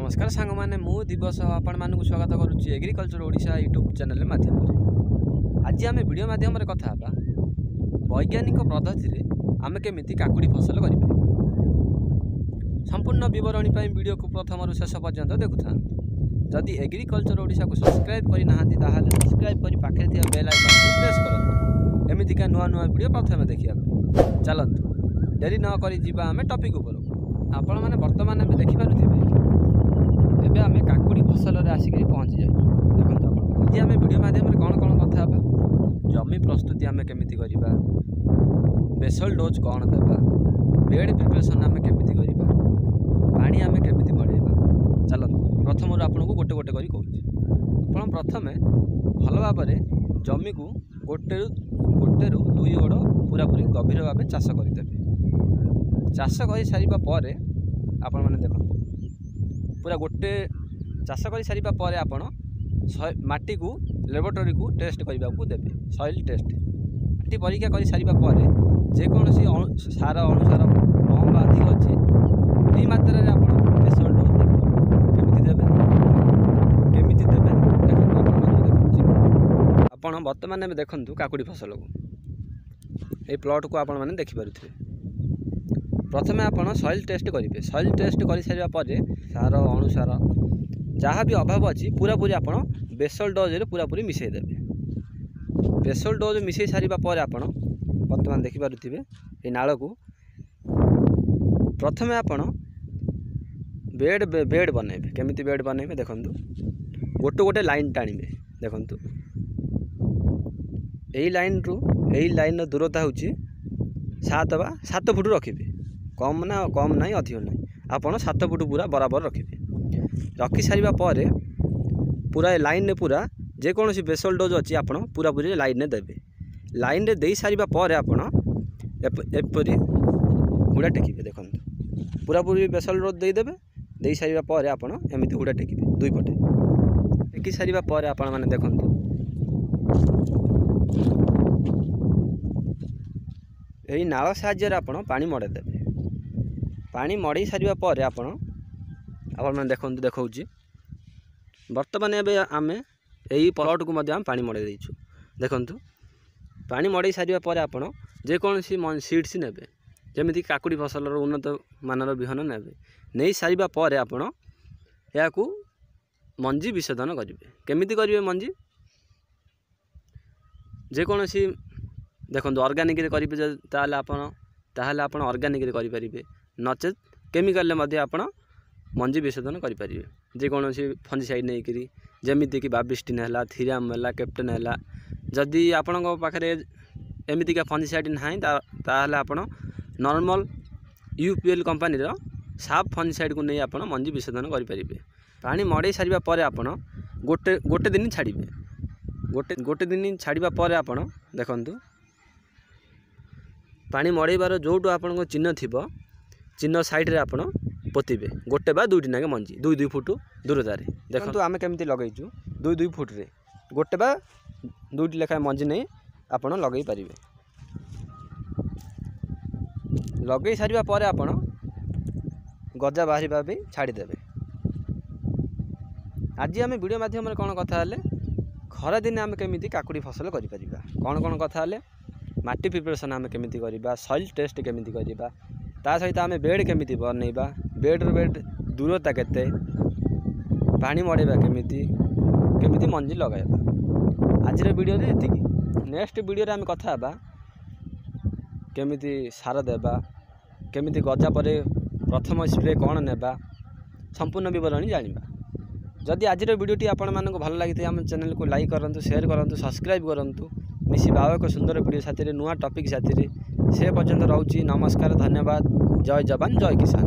नमस्कार सांग मैंने मु दिवस आपण मानक स्वागत करुच्ची एग्रीकल्चर ओडिशा यूट्यूब चैनल माध्यम आज आम वीडियो माध्यम कथा वैज्ञानिक पद्धति आम केमी काकुड़ी फसल कर संपूर्ण बरणी वीडियो को प्रथम शेष पर्यंत देखु था जदि एग्रीकल्चर ओडिशा को सब्सक्राइब करना सब्सक्राइब कर पाखे बेल आइकन को प्रेस करूँ एमतीका नुआ नुआ वीडियो प्रथम देखा चलतु डेरी न कर आम टॉपिक उपर आपण मैंने बर्तमान आम देखिपे एबे आम काकुड़ी फसल आसिक पहुँची जाइए देखो आज आम वीडियो माध्यम कौन कौन कथा जमी प्रस्तुति आम केमी करवा बेसल डोज कौन देवा बेड प्रिपरेशन आम केमी करवा पानी आम केमी बढ़ेगा चलते प्रथम आपन को गोटे गोटे कौन प्रथम भल भाव जमी को गोटे रु दुई गोड़ पूरा पूरी गभीर भाव चाष करदे चाष कर सारा पर आपण मैंने देख पूरा गोटे चाष कर सारा पर आपण माटी को लेबोरेटरी को टेस्ट करने को देवे सॉइल टेस्ट माटी परीक्षा कर सारा पर जेकोसी सार अनुसार कम अधिक अच्छे यही मात्रा आप बेसल डोज देवे केमी देवे देखो आप बर्तमान देखु काकुड़ी फसल को ये प्लॉट को आपण मैंने देखिपे प्रथम आप सॉइल टेस्ट करेंगे सॉइल टेस्ट कर सारा पर सार अनुसार जहाँ भी अभाव अच्छी पूरा पूरी आप बेसल डोज पूरा पूरी मिसईदेवे बेसल डोज मिसई सारा पर आप बर्तमान देखिपे ये नाल को प्रथम आप बेड बनइबे केमिति बेड बनइबे देखु गोटे गोटे लाइन टाणिबे देखु यही लाइन दूरता हूँ 7 फुट रखिए कम ना अधिक ना आप 7 फुट पूरा बराबर रखिए रखी सारा पर पूरा लाइन पूरा जेकोसी बेसल डोज अच्छी आप पूरा पूरी लाइन देवे लाइन दे सारा पर आप एपरी हुड़ा टेकिबे देखो पूरा पूरी बेसल डोज देदेवे दे सारा पर आप एमती हुड़ा टेकिबे दुई पटे टेकी सारा पर आप मैंने देखु यही नाल साहाय्य आप पानी मड़ेदेवे पानी मड़े सारा पर आप देखु देखा बर्तमान आम यही प्लॉट को पानी मड़े देचु देखु पानी मड़े सारा पर आप जेकोसी सीड्स ने जमी काकुड़ी फसल उन्नत मानर बिहन ने नहीं सारा पर आप मंजी विशोधन करेंगे केमिति करेंगे मंजी जेकोसी देखो अर्गानिक करेंगे आप अर्गानिक करेंगे नचेत केमिकल आप मंजी विशोधन करेंगे जेकोसी फंजीसाइड नहीं करी जमीती कि बाबिस्टिन है थीराम है कैप्टेन है जदि आपण पाखे एमतीका फंजीसाइड ना ताल आप नॉर्मल यूपीएल कंपनी साफ फंजीसाइड को नहीं आप मंजी विशोधन करेंगे पानी मड़े सारा पर आप गोटे दिन छाड़े गोटे दिन छाड़ा पर आप देखु पानी मड़ेबार जोटू आपन चिन्ह थी चिन्ह साइड्रे आप पोतबे गोटे बा दुईटी नागे मंजी 2 फुट दूरतार देखो आम केमी लगेचु 2 फुट रे गोटे बा दुईटी लेखा मंजी नहीं आप लगे पारे लगे सारा पर आप गजा बाहर भी छाड़देवे आज आम वीडियो माध्यम कौन कथा खरा दिन आम केमी काकुड़ी फसल कौन कथा माटी प्रिपरेशन आम केमी करवा सॉइल टेस्ट केमी करवा ता सहित आम बेड केमी बनइबा बेड दूरता केते पानी मड़ेबा केमी मंजी लगाइबा आज वीडियो ये नेक्स्ट वीडियो आम कथा केमी सार देबा केमी गजा पर प्रथम स्प्रे कौन नेबा संपूर्ण बरणी जानिबा जदि आज वीडियोटी आपण मानक भल लगी आम चैनल को लाइक करूँ शेयर करूँ सब्सक्राइब करूँ मिसिबा आउ एक सुंदर वीडियो साथी नुआ टॉपिक साथी से पर्यंत रोची नमस्कार धन्यवाद जय जवान जय किसान।